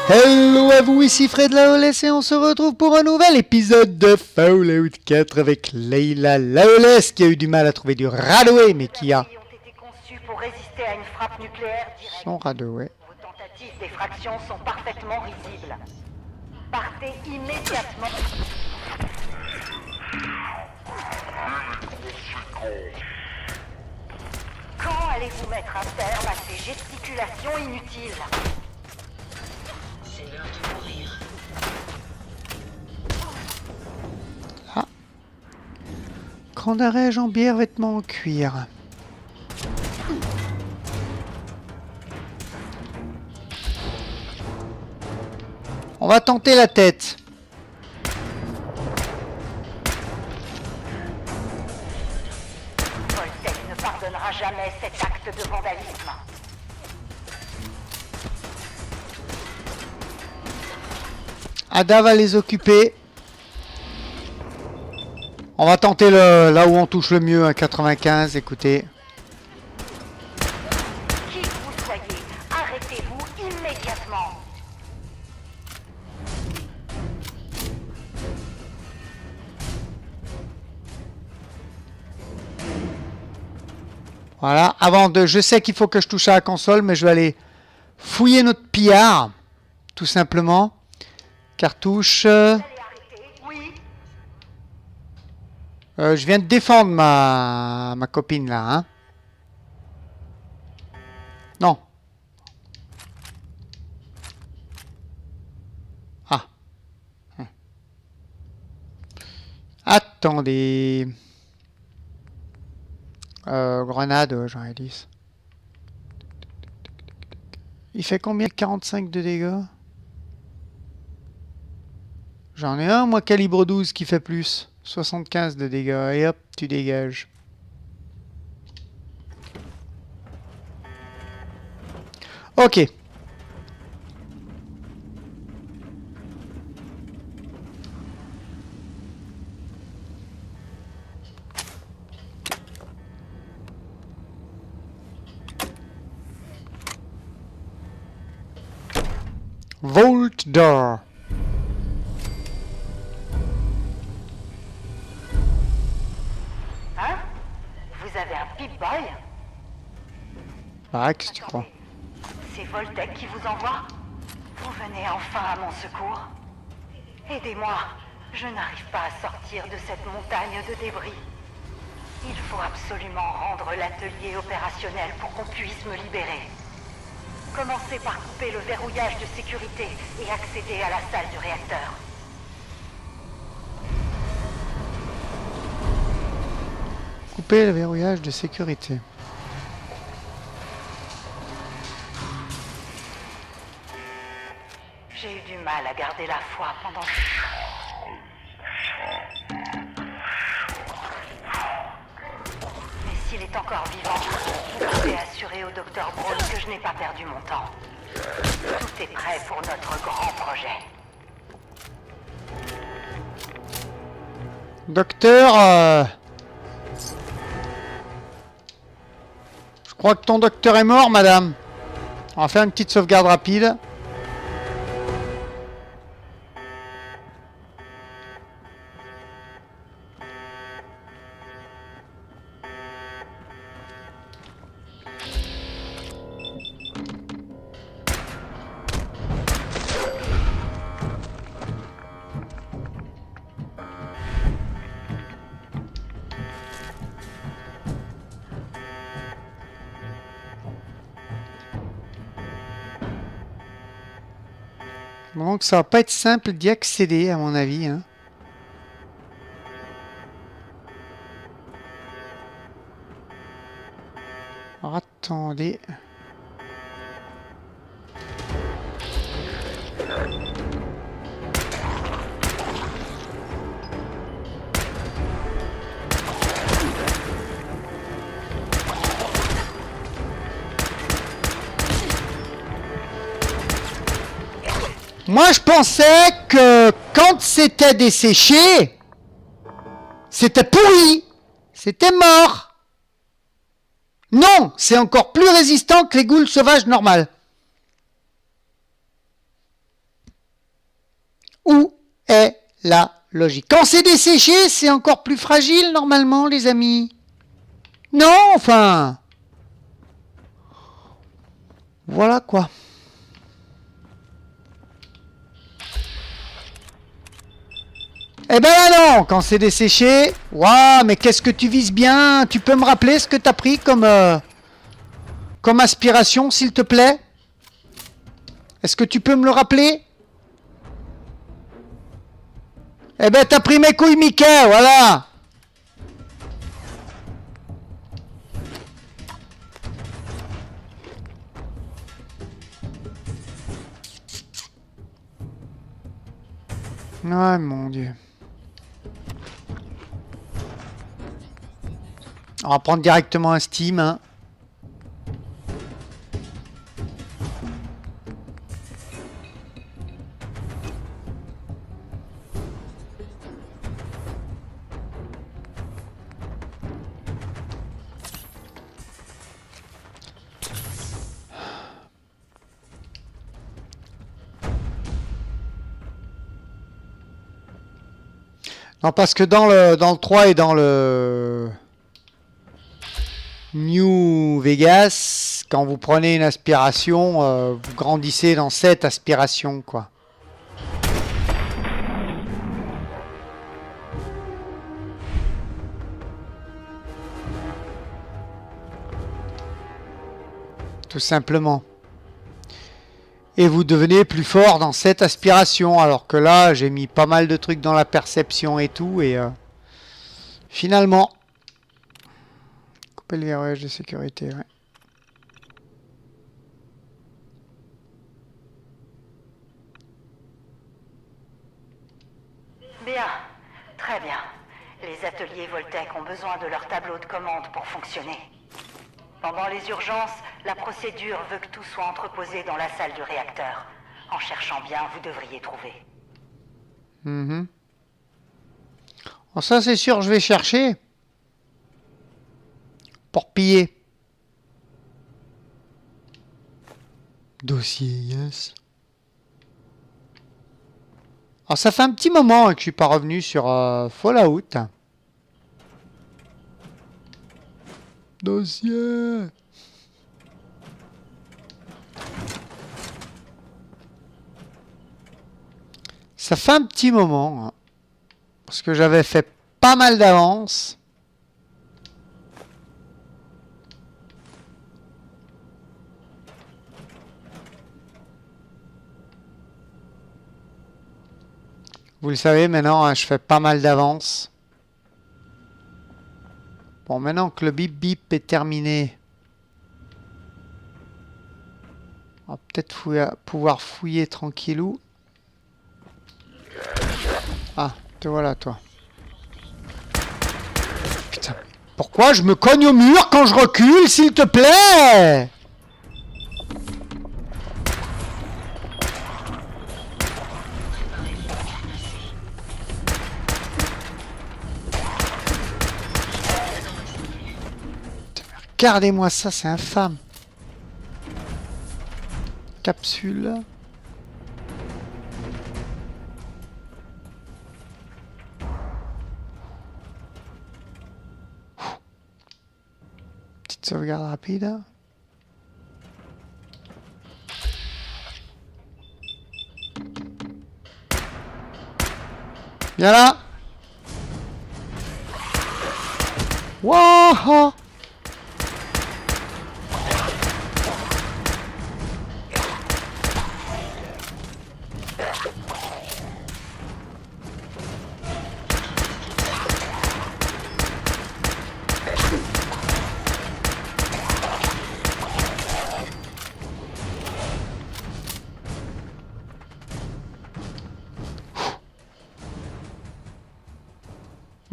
Hello à vous, ici Fred Laolès et on se retrouve pour un nouvel épisode de Fallout 4 avec Leila Laolès qui a eu du mal à trouver du Radaway mais qui a ont été conçus pour résister à une frappe nucléaire directe. son Radaway. Vos tentatives d'effraction sont parfaitement risibles. Partez immédiatement. Quand allez-vous mettre un terme à ces gesticulations inutiles? C'est l'heure de mourir. Cran d'arrêt, jambière, vêtements en cuir. On va tenter la tête. Voltec ne pardonnera jamais cet acte de vandalisme. Ada va les occuper. On va tenter là où on touche le mieux, à 95, écoutez. Qui que vous soyez, arrêtez-vous immédiatement. Voilà, avant de... Je sais qu'il faut que je touche à la console, mais je vais aller fouiller notre pillard, tout simplement. Cartouche. Allez, arrêtez. Oui. Je viens de défendre ma copine, là, hein. Non. Ah. Attendez. Grenade, j'en ai 10. Il fait combien? 45 de dégâts? J'en ai un, moi, calibre 12 qui fait plus. 75 de dégâts. Et hop, tu dégages. Ok. Vault door. Hein? Vous avez un Pip-Boy? Ah, qu'est-ce que tu crois? C'est Voltec qui vous envoie? Vous venez enfin à mon secours? Aidez-moi, je n'arrive pas à sortir de cette montagne de débris. Il faut absolument rendre l'atelier opérationnel pour qu'on puisse me libérer. Commencez par couper le verrouillage de sécurité et accéder à la salle du réacteur. Couper le verrouillage de sécurité. J'ai eu du mal à garder la foi pendant... Mais s'il est encore vivant, vous pouvez assurer au docteur Braun que je n'ai pas perdu mon temps. Tout est prêt pour notre grand projet. Docteur, je crois que ton docteur est mort, madame. On va faire une petite sauvegarde rapide. Donc ça va pas être simple d'y accéder à mon avis, hein. Alors, attendez. Moi, je pensais que quand c'était desséché, c'était pourri, c'était mort. Non, c'est encore plus résistant que les goules sauvages normales. Où est la logique? Quand c'est desséché, c'est encore plus fragile normalement, les amis. Non, enfin. Voilà quoi. Eh ben là non, quand c'est desséché. Waouh, mais qu'est-ce que tu vises bien. Tu peux me rappeler ce que t'as pris comme aspiration, s'il te plaît? Est-ce que tu peux me le rappeler? Eh ben t'as pris mes couilles Mickey, voilà. Ouais, mon Dieu. On va prendre directement un Steam, hein. Non, parce que dans le 3 et dans le New Vegas, quand vous prenez une aspiration, vous grandissez dans cette aspiration, quoi. Tout simplement. Et vous devenez plus fort dans cette aspiration, alors que là, j'ai mis pas mal de trucs dans la perception et tout, et finalement... Couper le verrouillage de sécurité, ouais. Bien, très bien. Les ateliers Voltec ont besoin de leur tableau de commande pour fonctionner. Pendant les urgences, la procédure veut que tout soit entreposé dans la salle du réacteur. En cherchant bien, vous devriez trouver. Bon, ça, c'est sûr, je vais chercher. Pour piller. Dossier, yes. Alors, ça fait un petit moment que je suis pas revenu sur Fallout. Dossier. Ça fait un petit moment. Hein, parce que j'avais fait pas mal d'avance. Vous le savez maintenant, hein, je fais pas mal d'avance. Bon, maintenant que le bip bip est terminé, on va peut-être pouvoir fouiller tranquillou. Ah, te voilà toi. Putain, pourquoi je me cogne au mur quand je recule, s'il te plaît? Regardez-moi ça, c'est infâme. Capsule. Petite sauvegarde rapide. Viens là. Wouah!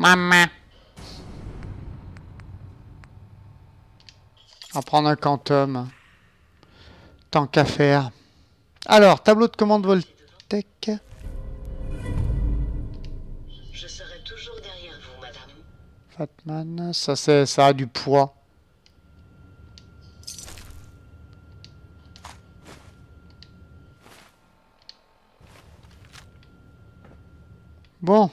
Maman. On va prendre un quantum. Tant qu'à faire. Alors, tableau de commande Voltec. Je serai toujours derrière vous, madame. Fatman, ça a du poids. Bon.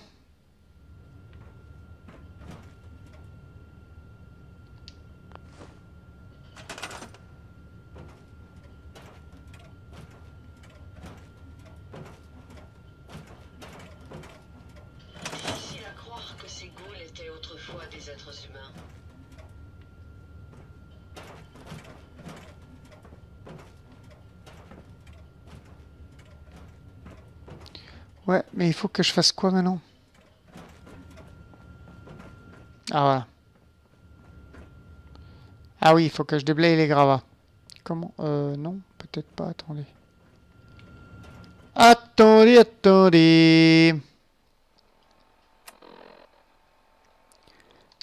Difficile à croire que ces ghouls étaient autrefois des êtres humains. Ouais, mais il faut que je fasse quoi maintenant? Ah voilà. Ah oui, il faut que je déblaye les gravats. Comment? Non, peut-être pas, attendez. Attendez, attendez.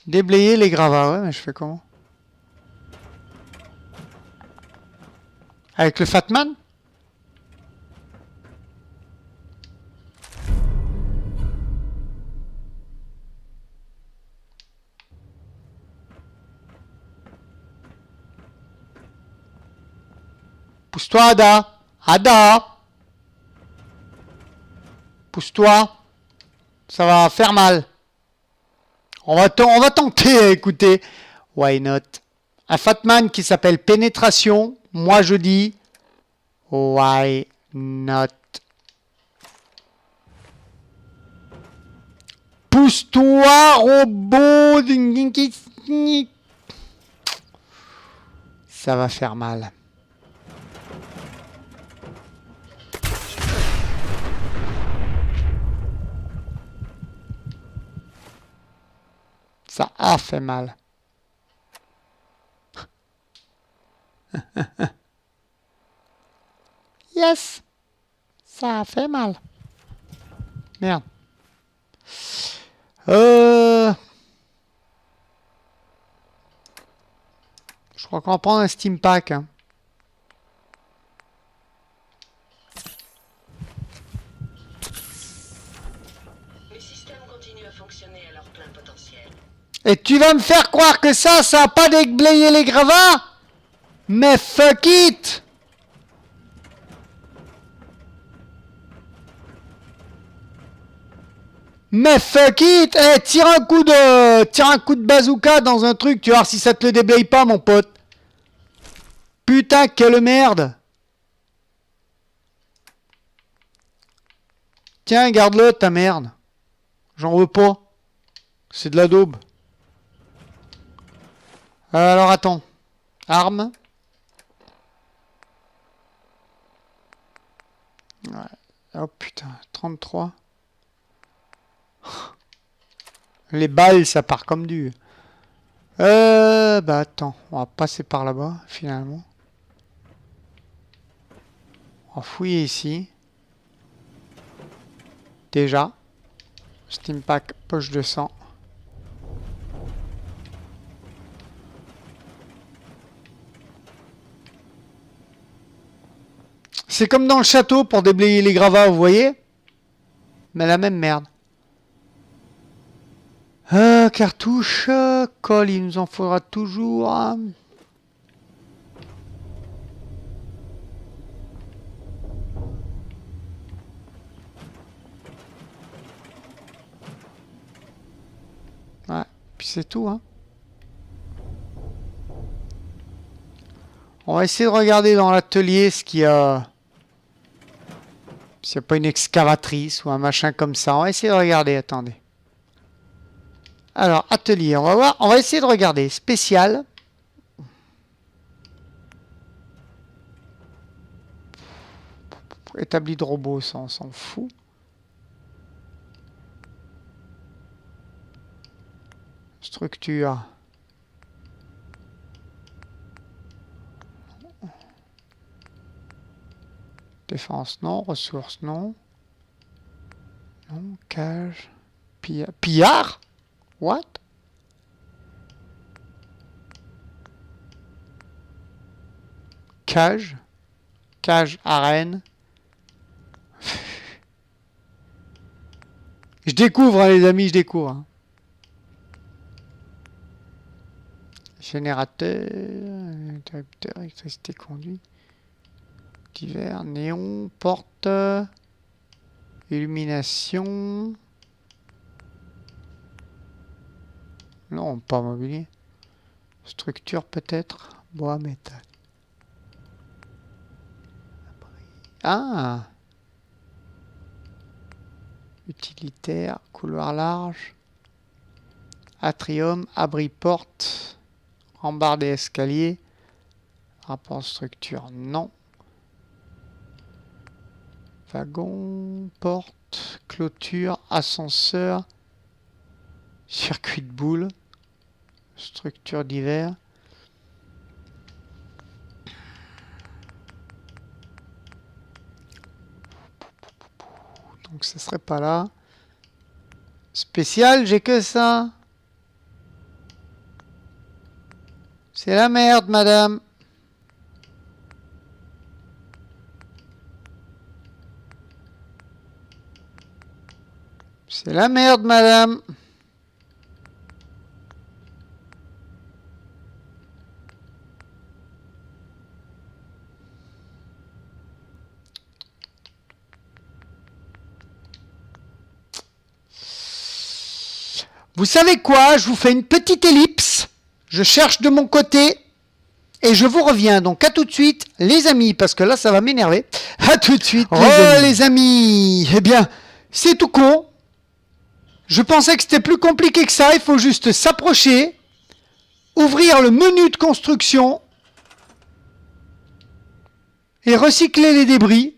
Déblayer les gravats, ouais, mais je fais comment? Avec le Fatman? Pousse-toi, Ada! Ada! Pousse-toi! Ça va faire mal. On va tenter, écoutez. Why not? Un Fatman qui s'appelle Pénétration. Moi, je dis... Why not? Pousse-toi, robot! Ça va faire mal. Ça a fait mal. Yes! Ça a fait mal. Merde. Je crois qu'on va prendre un Steam Pack. Hein. Les systèmes continuent à fonctionner à leur plein potentiel. Et tu vas me faire croire que ça a pas déblayé les gravats? Mais fuck it! Mais fuck it! Eh, tire un coup de bazooka dans un truc, tu vas voir si ça te le déblaye pas, mon pote. Putain, quelle merde! Tiens, garde-le, ta merde. J'en veux pas. C'est de la daube. Alors, attends. Arme. Ouais. Oh putain, 33. Les balles, ça part comme du... Bah attends, on va passer par là-bas, finalement. On va fouiller ici. Déjà. Steam Pack, poche de sang. C'est comme dans le château pour déblayer les gravats, vous voyez? Mais la même merde. Cartouche, colle, il nous en faudra toujours. Hein. Ouais, puis c'est tout. Hein. On va essayer de regarder dans l'atelier ce qu'il y a. S'il n'y a pas une excavatrice ou un machin comme ça. On va essayer de regarder, attendez. Alors, atelier, on va voir. On va essayer de regarder. Spécial. Établi de robot, ça on s'en fout. Structure. Défense, non. Ressources, non. Non. Cage. Pillard? What? Cage. Cage, arène. Je découvre, hein, les amis, je découvre. Hein. Générateur. Interrupteur, électricité conduit. Divers, néon, porte. Illumination. Non, pas mobilier. Structure peut-être. Bois, métal. Ah! Utilitaire, couloir large. Atrium, abri porte. Rambarde et escalier. Rapport structure, non. Wagon, porte, clôture, ascenseur. Circuit de boule. Structure d'hiver. Donc ce serait pas là. Spécial, j'ai que ça. C'est la merde, madame. C'est la merde, madame. Vous savez quoi? Je vous fais une petite ellipse. Je cherche de mon côté. Et je vous reviens. Donc à tout de suite, les amis. Parce que là, ça va m'énerver. À tout de suite, les amis. Eh bien, c'est tout con. Je pensais que c'était plus compliqué que ça. Il faut juste s'approcher. Ouvrir le menu de construction. Et recycler les débris.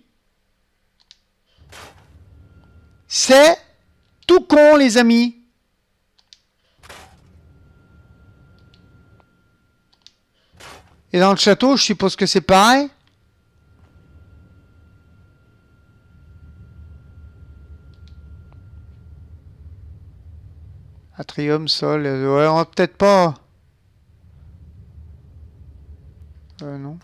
C'est tout con, les amis. Et dans le château, je suppose que c'est pareil. Atrium, sol, ouais, on va peut-être pas. Non.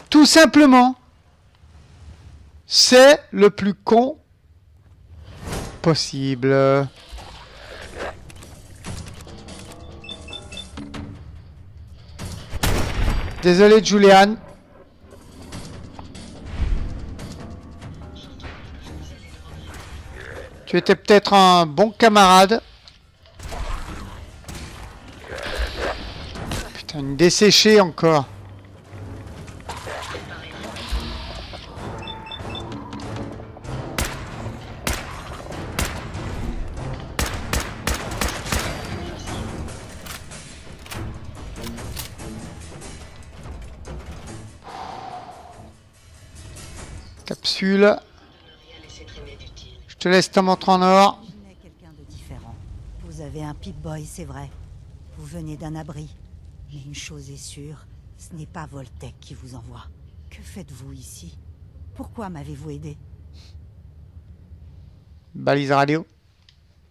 Tout simplement. C'est le plus con possible. Désolé, Julian. Tu étais peut-être un bon camarade. Putain, une desséchée encore. Capsule. Je te laisse ta montre en or. Imaginez quelqu'un de différent. Vous avez un Pip-Boy, c'est vrai. Vous venez d'un abri. Mais une chose est sûre, ce n'est pas Voltec qui vous envoie. Que faites-vous ici? Pourquoi m'avez-vous aidé? Balise radio.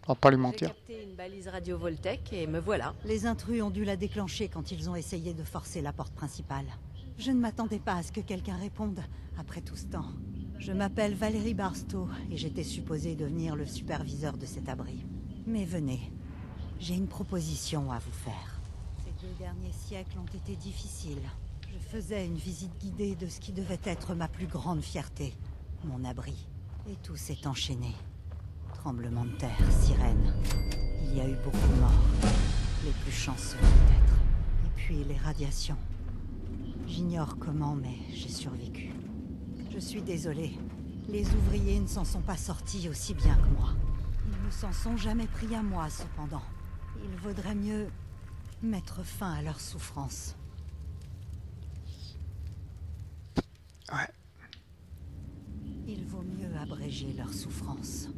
On va pas lui J'ai mentir. capté une balise radio Voltec et me voilà. Les intrus ont dû la déclencher quand ils ont essayé de forcer la porte principale. Je ne m'attendais pas à ce que quelqu'un réponde après tout ce temps. Je m'appelle Valérie Barstow et j'étais supposée devenir le superviseur de cet abri. Mais venez, j'ai une proposition à vous faire. Ces 2 derniers siècles ont été difficiles. Je faisais une visite guidée de ce qui devait être ma plus grande fierté, mon abri. Et tout s'est enchaîné. Tremblement de terre, sirène. Il y a eu beaucoup de morts. Les plus chanceux peut-être. Et puis les radiations. J'ignore comment, mais j'ai survécu. Je suis désolée. Les ouvriers ne s'en sont pas sortis aussi bien que moi. Ils ne s'en sont jamais pris à moi, cependant. Il vaudrait mieux mettre fin à leur souffrance. Ouais. Il vaut mieux abréger leur souffrance.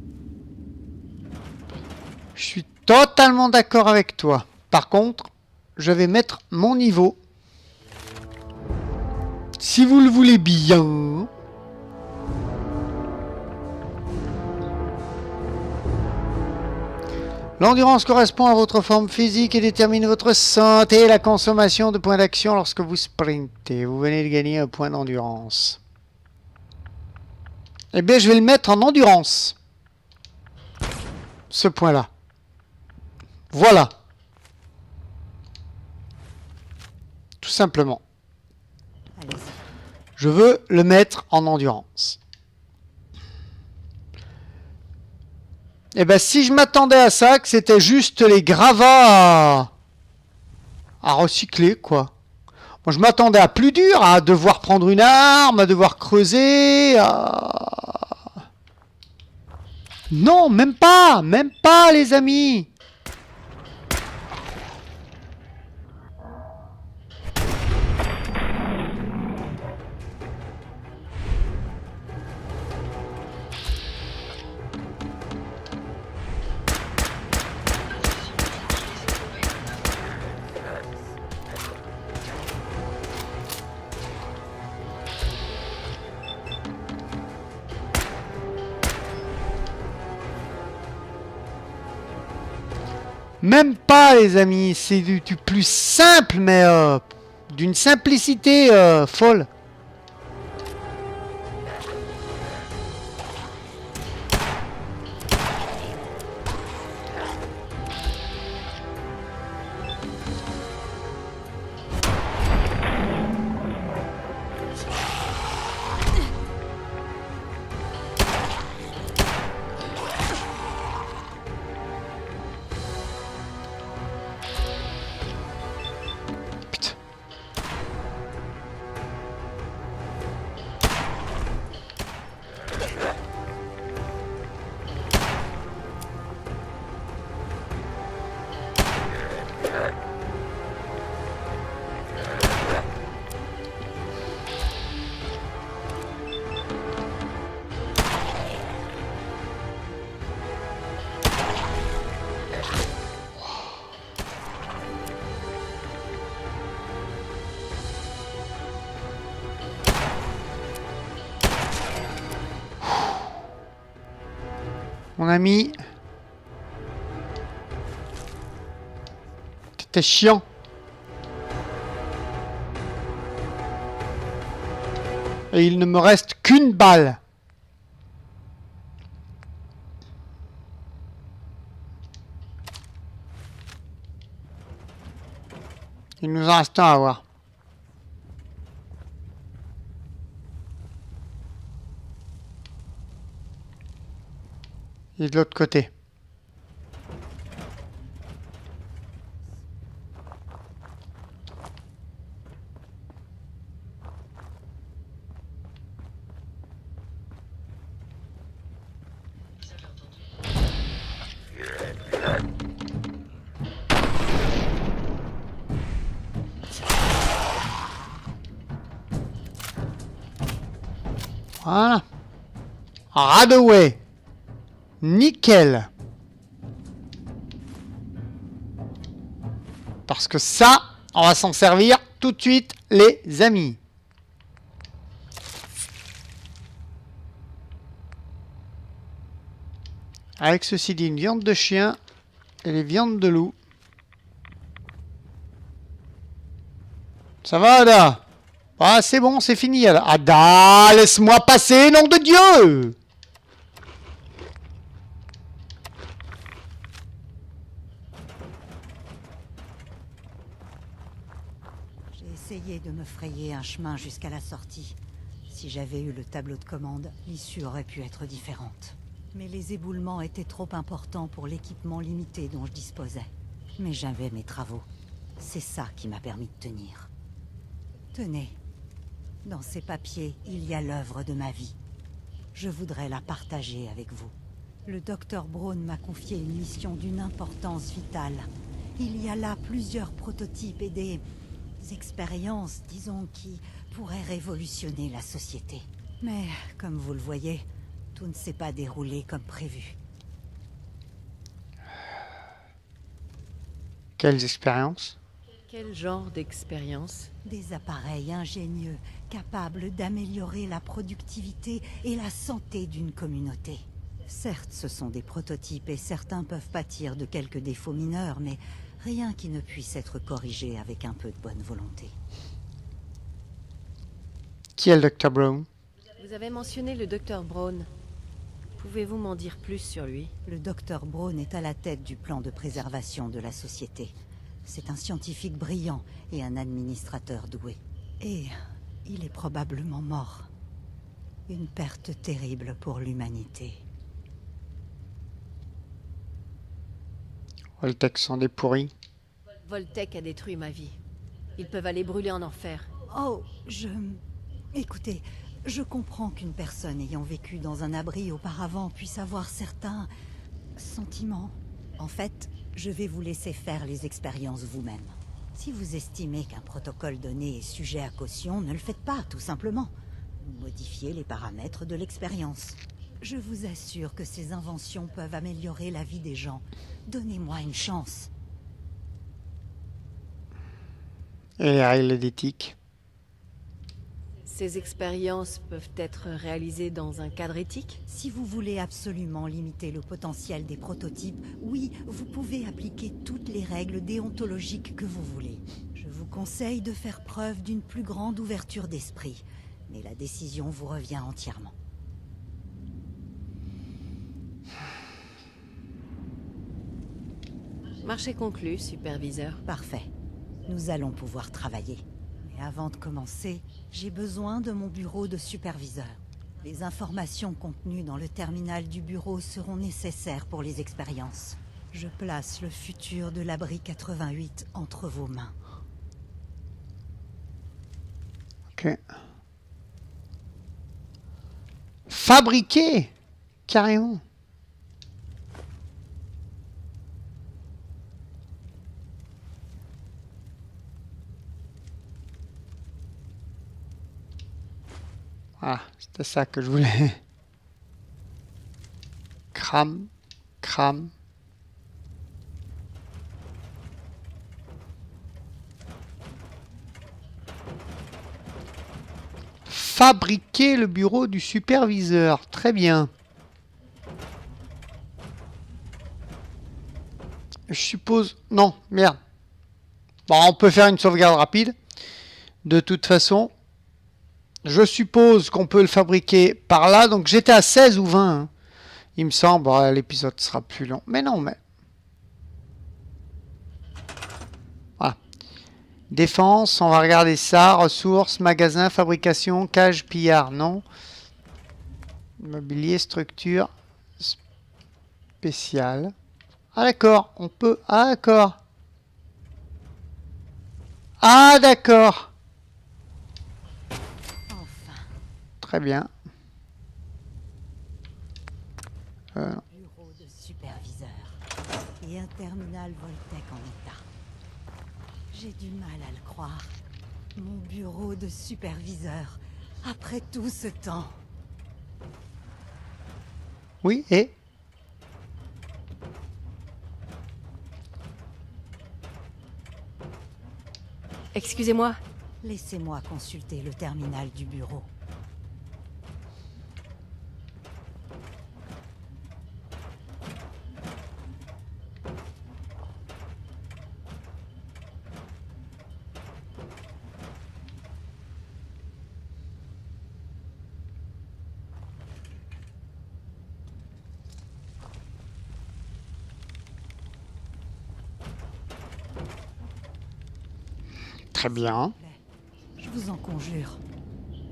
Je suis totalement d'accord avec toi. Par contre, je vais mettre mon niveau. Si vous le voulez bien. L'endurance correspond à votre forme physique et détermine votre santé et la consommation de points d'action lorsque vous sprintez. Vous venez de gagner un point d'endurance. Eh bien, je vais le mettre en endurance. Ce point-là. Voilà. Tout simplement. Allez-y. Je veux le mettre en endurance. Et ben si je m'attendais à ça, que c'était juste les gravats à recycler, quoi. Moi je m'attendais à plus dur, à devoir prendre une arme, à devoir creuser, Non, même pas les amis. Même pas les amis, c'est du plus simple, mais d'une simplicité folle. Putain. Mon ami, t'étais chiant. Et il ne me reste qu'une balle. Il nous en reste un à voir. Et de l'autre côté. Vous avez entendu? Voilà. Radaway. Nickel. Parce que ça, on va s'en servir tout de suite, les amis. Avec ceci dit, une viande de chien et les viandes de loup. Ça va, Ada? Ah, c'est bon, c'est fini, Ada. Ada, laisse-moi passer, nom de Dieu! J'ai essayé de me frayer un chemin jusqu'à la sortie. Si j'avais eu le tableau de commande, l'issue aurait pu être différente. Mais les éboulements étaient trop importants pour l'équipement limité dont je disposais. Mais j'avais mes travaux. C'est ça qui m'a permis de tenir. Tenez. Dans ces papiers, il y a l'œuvre de ma vie. Je voudrais la partager avec vous. Le docteur Braun m'a confié une mission d'une importance vitale. Il y a là plusieurs prototypes et des expériences, disons, qui pourraient révolutionner la société. Mais, comme vous le voyez, tout ne s'est pas déroulé comme prévu. Quelles expériences? Quel genre d'expérience? Des appareils ingénieux, capables d'améliorer la productivité et la santé d'une communauté. Certes, ce sont des prototypes et certains peuvent pâtir de quelques défauts mineurs, mais rien qui ne puisse être corrigé avec un peu de bonne volonté. Qui est le Dr. Brown? Vous avez mentionné le docteur Braun. Pouvez-vous m'en dire plus sur lui? Le docteur Braun est à la tête du plan de préservation de la société. C'est un scientifique brillant et un administrateur doué. Et il est probablement mort. Une perte terrible pour l'humanité. Voltec sont des pourris. Voltec a détruit ma vie. Ils peuvent aller brûler en enfer. Oh, Écoutez, je comprends qu'une personne ayant vécu dans un abri auparavant puisse avoir certains sentiments. En fait, je vais vous laisser faire les expériences vous-même. Si vous estimez qu'un protocole donné est sujet à caution, ne le faites pas, tout simplement. Modifiez les paramètres de l'expérience. Je vous assure que ces inventions peuvent améliorer la vie des gens. Donnez-moi une chance. Et les règles d'éthique. Ces expériences peuvent être réalisées dans un cadre éthique? Si vous voulez absolument limiter le potentiel des prototypes, oui, vous pouvez appliquer toutes les règles déontologiques que vous voulez. Je vous conseille de faire preuve d'une plus grande ouverture d'esprit, mais la décision vous revient entièrement. Marché conclu, superviseur. Parfait. Nous allons pouvoir travailler. Mais avant de commencer, j'ai besoin de mon bureau de superviseur. Les informations contenues dans le terminal du bureau seront nécessaires pour les expériences. Je place le futur de l'abri 88 entre vos mains. Ok. Fabriquer, carrément. Ah, c'était ça que je voulais. Crame, crame. Fabriquer le bureau du superviseur. Très bien. Je suppose... Non, merde. Bon, on peut faire une sauvegarde rapide. De toute façon... Je suppose qu'on peut le fabriquer par là. Donc j'étais à 16 ou 20. Hein. Il me semble. Bon, l'épisode sera plus long. Mais non, mais... Voilà. Défense, on va regarder ça. Ressources, magasin, fabrication, cage, pillard. Non. Immobilier, structure spéciale. Ah d'accord, on peut... Ah d'accord. Ah d'accord. Très bien. Bureau de superviseur et un terminal Voltec en état. J'ai du mal à le croire. Mon bureau de superviseur, après tout ce temps. Oui, et... Excusez-moi. Laissez-moi consulter le terminal du bureau. Très bien. Je vous en conjure.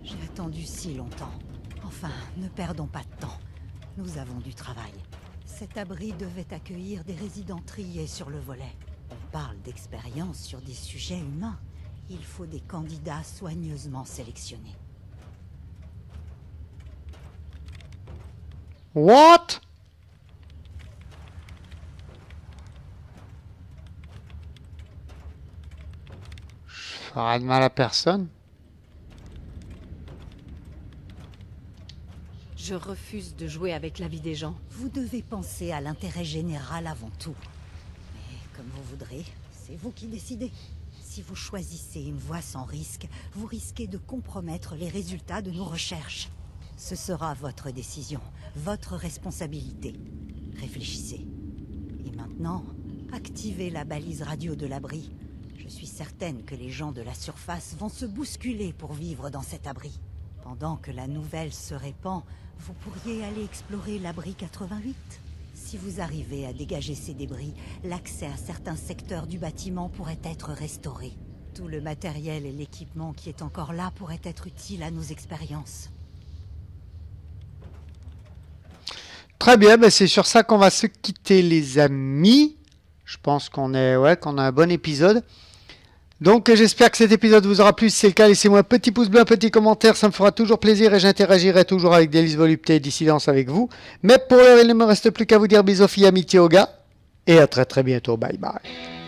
J'ai attendu si longtemps. Enfin, ne perdons pas de temps. Nous avons du travail. Cet abri devait accueillir des résidents triés sur le volet. On parle d'expérience sur des sujets humains. Il faut des candidats soigneusement sélectionnés. What? Je ferai de mal à personne. Je refuse de jouer avec la vie des gens. Vous devez penser à l'intérêt général avant tout. Mais comme vous voudrez, c'est vous qui décidez. Si vous choisissez une voie sans risque, vous risquez de compromettre les résultats de nos recherches. Ce sera votre décision, votre responsabilité. Réfléchissez. Et maintenant, activez la balise radio de l'abri. Je suis certaine que les gens de la surface vont se bousculer pour vivre dans cet abri. Pendant que la nouvelle se répand, vous pourriez aller explorer l'abri 88. Si vous arrivez à dégager ces débris, l'accès à certains secteurs du bâtiment pourrait être restauré. Tout le matériel et l'équipement qui est encore là pourrait être utile à nos expériences. Très bien, ben c'est sur ça qu'on va se quitter les amis. Je pense qu'on qu'on a un bon épisode. Donc j'espère que cet épisode vous aura plu. Si c'est le cas, laissez-moi un petit pouce bleu, un petit commentaire, ça me fera toujours plaisir et j'interagirai toujours avec Délice Volupté et Dissidence avec vous. Mais pour l'heure, il ne me reste plus qu'à vous dire bisous, filles, amitié, aux gars. Et à très très bientôt. Bye bye.